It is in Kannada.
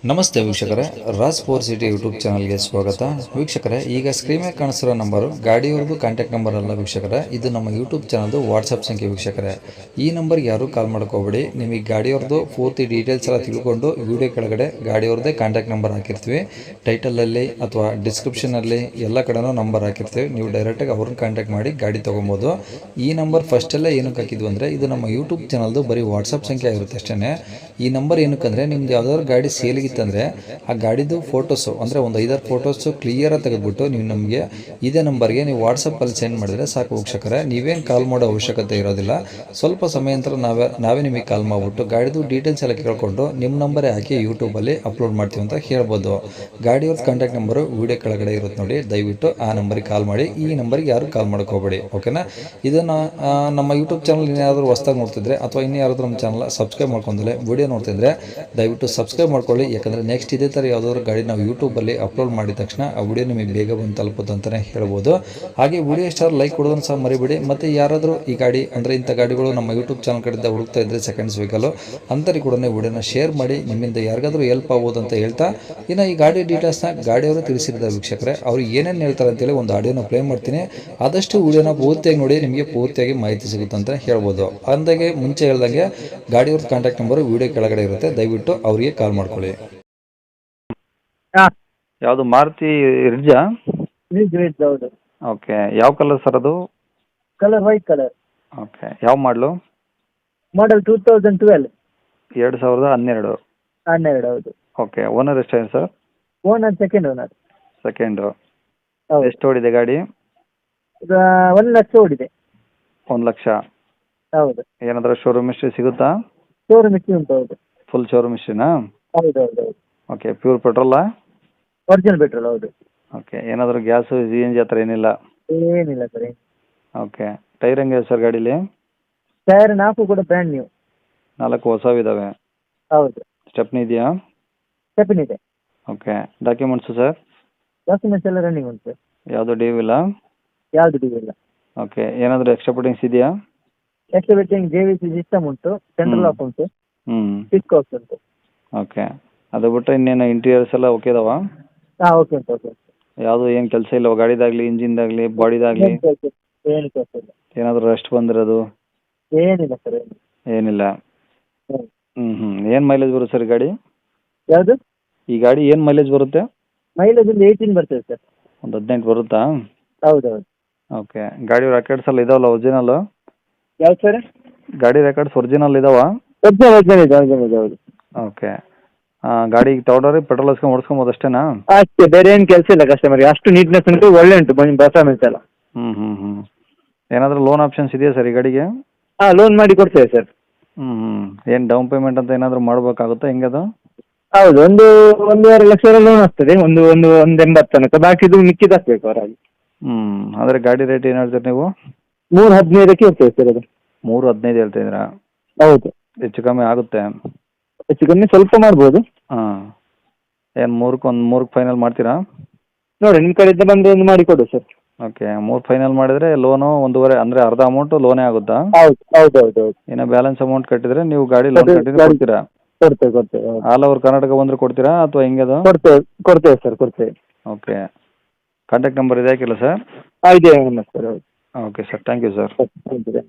ನಮಸ್ತೆ ವೀಕ್ಷಕರೇ, ರಾಜ್ ಫೋರ್ ಸಿಟಿ ಯೂಟ್ಯೂಬ್ ಚಾನಲ್ಗೆ ಸ್ವಾಗತ. ವೀಕ್ಷಕರೇ, ಈಗ ಸ್ಕ್ರೀನ್ ಮೇಲೆ ಕಾಣಿಸಿರೋ ನಂಬರು ಗಾಡಿಯವ್ರದ್ದು ಕಾಂಟ್ಯಾಕ್ಟ್ ನಂಬರ್ ಅಲ್ಲ ವೀಕ್ಷಕರೇ, ಇದು ನಮ್ಮ ಯೂಟ್ಯೂಬ್ ಚಾನಲ್ದು ವಾಟ್ಸಪ್ ಸಂಖ್ಯೆ ವೀಕ್ಷಕರೇ. ಈ ನಂಬರ್ಗೆ ಯಾರೂ ಕಾಲ್ ಮಾಡ್ಕೋಬೇಡಿ. ನಿಮಗೆ ಗಾಡಿಯವ್ರದ್ದು ಪೂರ್ತಿ ಡೀಟೇಲ್ಸ್ ಎಲ್ಲ ತಿಳ್ಕೊಂಡು ವಿಡಿಯೋ ಕೆಳಗಡೆ ಗಾಡಿಯವ್ರದ್ದೇ ಕಾಂಟ್ಯಾಕ್ಟ್ ನಂಬರ್ ಹಾಕಿರ್ತೀವಿ. ಟೈಟಲಲ್ಲಿ ಅಥವಾ ಡಿಸ್ಕ್ರಿಪ್ಷನಲ್ಲಿ ಎಲ್ಲ ಕಡೆನೂ ನಂಬರ್ ಹಾಕಿರ್ತೀವಿ. ನೀವು ಡೈರೆಕ್ಟಾಗಿ ಅವ್ರನ್ನ ಕಾಂಟ್ಯಾಕ್ಟ್ ಮಾಡಿ ಗಾಡಿ ತೊಗೊಬೋದು. ಈ ನಂಬರ್ ಫಸ್ಟಲ್ಲೇ ಏನಕ್ಕೆ ಹಾಕಿದ್ವು ಅಂದರೆ, ಇದು ನಮ್ಮ ಯೂಟ್ಯೂಬ್ ಚಾನಲ್ದು ಬರೀ ವಾಟ್ಸಪ್ ಸಂಖ್ಯೆ ಆಗಿರುತ್ತೆ ಅಷ್ಟೇ. ಈ ನಂಬರ್ ಏನಕ್ಕಂದರೆ, ನಿಮ್ದು ಯಾವ್ದಾದ್ರು ಗಾಡಿ ಸೇಲಿಗಿತ್ತಂದರೆ ಆ ಗಾಡಿದು ಫೋಟೋಸು ಅಂದರೆ ಒಂದು 5-6 ಫೋಟೋಸು ಕ್ಲಿಯರಾಗಿ ತೆಗೆದುಬಿಟ್ಟು ನೀವು ನಮಗೆ ಇದೇ ನಂಬರ್ಗೆ ನೀವು ವಾಟ್ಸಪ್ಪಲ್ಲಿ ಸೆಂಡ್ ಮಾಡಿದರೆ ಸಾಕು ವೀಕ್ಷಕರೇ. ನೀವೇನು ಕಾಲ್ ಮಾಡೋ ಅವಶ್ಯಕತೆ ಇರೋದಿಲ್ಲ. ಸ್ವಲ್ಪ ಸಮಯ ನಂತರ ನಾವೇ ನಿಮಗೆ ಕಾಲ್ ಮಾಡಿಬಿಟ್ಟು ಗಾಡಿದು ಡೀಟೇಲ್ಸ್ ಎಲ್ಲ ಕೇಳ್ಕೊಂಡು ನಿಮ್ಮ ನಂಬರೇ ಹಾಕಿ ಯೂಟ್ಯೂಬಲ್ಲಿ ಅಪ್ಲೋಡ್ ಮಾಡ್ತೀವಿ ಅಂತ ಹೇಳ್ಬೋದು. ಗಾಡಿಯವ್ರದ್ದು ಕಾಂಟ್ಯಾಕ್ಟ್ ನಂಬರು ವೀಡಿಯೋ ಕೆಳಗಡೆ ಇರುತ್ತೆ ನೋಡಿ, ದಯವಿಟ್ಟು ಆ ನಂಬರಿಗೆ ಕಾಲ್ ಮಾಡಿ. ಈ ನಂಬರಿಗೆ ಯಾರು ಕಾಲ್ ಮಾಡ್ಕೋಬೇಡಿ, ಓಕೆನಾ. ಇದನ್ನು ನಮ್ಮ ಯೂಟ್ಯೂಬ್ ಚಾನಲ್ ಇನ್ಯಾರಾದರೂ ಹೊಸ್ದಾಗಿ ನೋಡ್ತಿದ್ರೆ ಅಥವಾ ಇನ್ನೂ ಯಾರಾದರೂ ನಮ್ಮ ಚಾನಲ್ ಸಬ್ಸ್ಕ್ರೈಬ್ ಮಾಡ್ಕೊಂಡ್ರೆ ವಿಡಿಯೋ ನೋಡ್ತಿದ್ರೆ ದಯವಿಟ್ಟು ಸಬ್ಸ್ಕ್ರೈಬ್ ಮಾಡ್ಕೊಳ್ಳಿ. ಯಾಕಂದರೆ ನೆಕ್ಸ್ಟ್ ಇದೇ ಥರ ಯಾವುದಾದ್ರು ಗಾಡಿ ನಾವು ಯೂಟ್ಯೂಬಲ್ಲಿ ಅಪ್ಲೋಡ್ ಮಾಡಿದ ತಕ್ಷಣ ಆ ವಿಡಿಯೋ ನಿಮಗೆ ಬೇಗ ಬಂದು ತಲುಪುತ್ತೆ ಅಂತಲೇ ಹೇಳ್ಬೋದು. ಹಾಗೆ ವಿಡಿಯೋ ಇಷ್ಟ ಲೈಕ್ ಕೊಡೋದನ್ನು ಸಹ ಮರಿಬೇಡಿ. ಮತ್ತು ಯಾರಾದರೂ ಈ ಗಾಡಿ ಅಂದರೆ ಇಂಥ ಗಾಡಿಗಳು ನಮ್ಮ ಯೂಟ್ಯೂಬ್ ಚಾನಲ್ ಕಡೆಯಿಂದ ಹುಡುಕ್ತಾ ಇದ್ದರೆ ಸೆಕೆಂಡ್ಸ್ ವೆಹಿಕಲ್ಲು ಅಂಥವ್ರಿಗೆ ಕೂಡ ವಿಡಿಯೋನ ಶೇರ್ ಮಾಡಿ. ನಿಮ್ಮಿಂದ ಯಾರಿಗಾದರೂ ಹೆಲ್ಪ್ ಆಗ್ಬೋದು ಅಂತ ಹೇಳ್ತಾ, ಇನ್ನು ಈ ಗಾಡಿ ಡೀಟೇಲ್ಸ್ನ ಗಾಡಿಯವರು ತಿಳಿಸಿರ್ತಾರೆ ವೀಕ್ಷಕರೇ. ಅವ್ರು ಏನೇನು ಹೇಳ್ತಾರೆ ಅಂತೇಳಿ ಒಂದು ಆಡಿಯೋನ ಪ್ಲೇ ಮಾಡ್ತೀನಿ. ಆದಷ್ಟು ವಿಡಿಯೋನ ಪೂರ್ತಿಯಾಗಿ ನೋಡಿ, ನಿಮಗೆ ಪೂರ್ತಿಯಾಗಿ ಮಾಹಿತಿ ಸಿಗುತ್ತೆ ಅಂತ ಹೇಳ್ಬೋದು. ಅಂದಾಗೆ ಮುಂಚೆ ಹೇಳ್ದಂಗೆ ಗಾಡಿಯವ್ರ ಕಾಂಟ್ಯಾಕ್ಟ್ ನಂಬರು ವಿಡಿಯೋ ಕೆಳಗಡೆ ಇರುತ್ತೆ, ದಯವಿಟ್ಟು ಅವರಿಗೆ ಕಾಲ್ ಮಾಡ್ಕೊಳ್ಳಿ. ಯಾವುದು ಮಾರುತಿ ರಿಡ್ಜಾ? ರಿಡ್ಜ್ ಹೌದು. ಓಕೆ, ಯಾವ ಕಲರ್ ಸರ್ ಅದು? Colour white colour. ಓಕೆ, ಯಾವ ಮಾಡಲು? ಮಾಡಲ್ 2012. 2012. 12 ಹೌದು. ಓಕೆ, ಓನರ್ ಎಷ್ಟಾಗಿದೆ sir? Owner second owner. Second. ಹೌದು. ಎಷ್ಟು ಓಡಿದೆ ಗಾಡಿ? ಈಗ 1 ಲಕ್ಷ ಓಡಿದೆ. 1 ಲಕ್ಷ. ಹೌದು. ಏನಾದರೂ ಶೋರೂಮ್ ಹಿಸ್ಟ್ರಿ ಸಿಗುತ್ತಾ? ಶೋರೂಮ್ ಹಿಸ್ಟ್ರಿ ಉಂಟು. ಹೌದು. ಫುಲ್ ಶೋರೂಮ್ ಹಿಸ್ಟ್ರಿನಾ? ಹೌದು ಹೌದು ಹೌದು. ಓಕೆ, ಪ್ಯೂರ್ ಪೆಟ್ರೋಲಾ? Original petrol. ಹೌದು. ಓಕೆ, ಏನಾದರೂ ಗ್ಯಾಸು CNG ಆ ಥರ ಏನಿಲ್ಲ? ಏನಿಲ್ಲ ಸರ್. ಓಕೆ, ಟೈರ್ ಹೆಂಗಿದೆ ಸರ್ ಗಾಡೀಲಿ? ಟೈರ್ 4 ಕೂಡ ಬ್ರ್ಯಾಂಡ್ ನ್ಯೂ. 4 ಹೊಸವಿದ್ದಾವೆ. ಹೌದು. ಸ್ಟೆಪ್ನಿ ಇದೆಯಾ? ಸ್ಟೆಪ್ನಿ ಇದೆ. Okay, documents sir? ಡಾಕ್ಯುಮೆಂಟ್ಸ್ ಎಲ್ಲ ರನ್ನಿಂಗ್ ಉಂಟು. ಯಾವುದು ಡ್ಯೂ ಇಲ್ಲ? ಯಾವುದು ಡ್ಯೂ ಇಲ್ಲ. ಓಕೆ, ಏನಾದರೂ ಎಕ್ಸ್ಟ್ರಾ ಫಿಟ್ಟಿಂಗ್ಸ್ ಇದೆಯಾ? ಎಕ್ಸ್ಟ್ರಾ ಫಿಟ್ಟಿಂಗ್ JVC ಸಿಸ್ಟಮ್ ಉಂಟು, ಸೆಂಟ್ರಲ್ ಲಾಕ್ ಉಂಟು, ಸಿಟ್ ಬಾಕ್ಸ್ ಉಂಟು. ಓಕೆ, ಅದು ಬಿಟ್ಟರೆ ಇನ್ನೇನು ಇಂಟೀರಿಯರ್ಸ್ ಎಲ್ಲ ಓಕೆ ಇದಾವಾ? ಹಾಂ ಓಕೆ ಉಂಟು. ಓಕೆ. ಯಾವುದು ಏನು ಕೆಲಸ ಇಲ್ಲ ಗಾಡಿದಾಗಲಿ, ಇಂಜಿನ್ದಾಗಲಿ, ಬಾಡಿದಾಗಲಿ? ಏನು ಕೆಲಸ ಇಲ್ಲ. ಏನಾದರೂ ರೆಸ್ಟ್ ಬಂದಿರೋದು? ಏನಿಲ್ಲ ಸರ್. ಏನಿಲ್ಲ. ಹ್ಞೂ. ಏನು ಮೈಲೇಜ್ ಬರುತ್ತೆ ಸರ್ ಗಾಡಿ? ಯಾವುದು? ಈ ಗಾಡಿ ಏನು ಮೈಲೇಜ್ ಬರುತ್ತೆ? ಮೈಲೇಜ್ ಒಂದು 18 ಬರ್ತದೆ ಸರ್. ಒಂದು 18 ಬರುತ್ತಾ? ಹೌದು ಹೌದು. ಓಕೆ, ಗಾಡಿ ರೆಕಾರ್ಡ್ಸ್ ಎಲ್ಲ ಇದಾವಲ್ಲ ಒರಿಜಿನಲ್ಲು? ಯಾವ್ದು ಸರ್? ಗಾಡಿ ರೆಕಾರ್ಡ್ಸ್ ಒರಿಜಿನಲ್ ಇದಾವ? ಒರಿಜಿನಲ್ ಇದೆ. ಹೌದು. ಓಕೆ, ಗಾಡಿ ತಗೊಂಡ್ರೆ ಪೆಟ್ರೋಲ್ ಹಾಕ್ಸ್ಕೊಂಡು ಓಡಿಸ್ಕೊಬೋದು ಅಷ್ಟೇನಾ? ಅಷ್ಟೇ, ಬೇರೆ ಏನು ಕೆಲಸ ಇಲ್ಲ ಕಸ್ಟಮರ್ಗೆ. ಅಷ್ಟು ನೀಟ್ನೆಸ್ ಉಂಟು, ಒಳ್ಳೆ ಉಂಟು ಪರ್ಫಾರ್ಮೆನ್ಸ್ ಎಲ್ಲ. ಏನಾದರೂ ಲೋನ್ ಆಪ್ಷನ್ಸ್ ಇದೆಯಾ ಸರ್ ಈ ಗಾಡಿಗೆ? ಹಾಂ, ಲೋನ್ ಮಾಡಿ ಕೊಡ್ತೇವೆ ಸರ್. ಏನು ಡೌನ್ ಪೇಮೆಂಟ್ ಅಂತ ಏನಾದರೂ ಮಾಡಬೇಕಾಗುತ್ತಾ, ಹೆಂಗದು? ಹೌದು, 1-2 ಲಕ್ಷ ಲೋನ್ ಆಗ್ತದೆ. ಒಂದು 80 ತನಕ. ಬಾಕಿದು ಮಿಕ್ಕಿದ್ದು ಹಾಕ್ಬೇಕು ಅವರಾಗಿ. ಅಂದರೆ ಗಾಡಿ ರೇಟ್ ಏನು ಹೇಳ್ತೀರಿ ನೀವು? 315ಕ್ಕೆ ಇರ್ತದೆ ಸರ್ ಅದು. 315 ಹೇಳ್ತಿದ್ದೀರಾ? ಹೌದು. ಹೆಚ್ಚು ಕಮ್ಮಿ ಆಗುತ್ತೆ? ಹೆಚ್ಚು ಕಮ್ಮಿ ಸ್ವಲ್ಪ ಮಾಡ್ಬೋದು. ಹಾಂ, ಏನು 3ಕ್ಕೆ ಫೈನಲ್ ಮಾಡ್ತೀರಾ? ನೋಡಿ, ನಿಮ್ಮ ಕಡೆಯಿಂದ ಬಂದು ಒಂದು ಮಾಡಿ ಕೊಡು ಸರ್. ಓಕೆ, 3 ಫೈನಲ್ ಮಾಡಿದರೆ ಲೋನು 1.5 ಅಂದರೆ ಅರ್ಧ ಅಮೌಂಟು ಲೋನೇ ಆಗುತ್ತಾ? ಹೌದು ಹೌದು ಹೌದು ಹೌದು. ಇನ್ನು ಬ್ಯಾಲೆನ್ಸ್ ಅಮೌಂಟ್ ಕಟ್ಟಿದರೆ ನೀವು ಗಾಡಿ ಲೋನ್ ಕಂಟಿನ್ಯೂ ಕೊಡ್ತೀರಾ? ಕೊಡ್ತೇವೆ. ಆಲ್ ಓವರ್ ಕರ್ನಾಟಕ ಬಂದರೆ ಕೊಡ್ತೀರಾ ಅಥವಾ ಹೆಂಗೆ ಅದು? ಕೊಡ್ತೇವೆ ಸರ್, ಕೊಡ್ತೇವೆ. ಓಕೆ, ಕಾಂಟ್ಯಾಕ್ಟ್ ನಂಬರ್ ಇದೆ ಹಾಕಿಲ್ಲ ಸರ್? ಇದೆ ಸರ್. ಹೌದು. Okay sir, thank you sir. Thank you.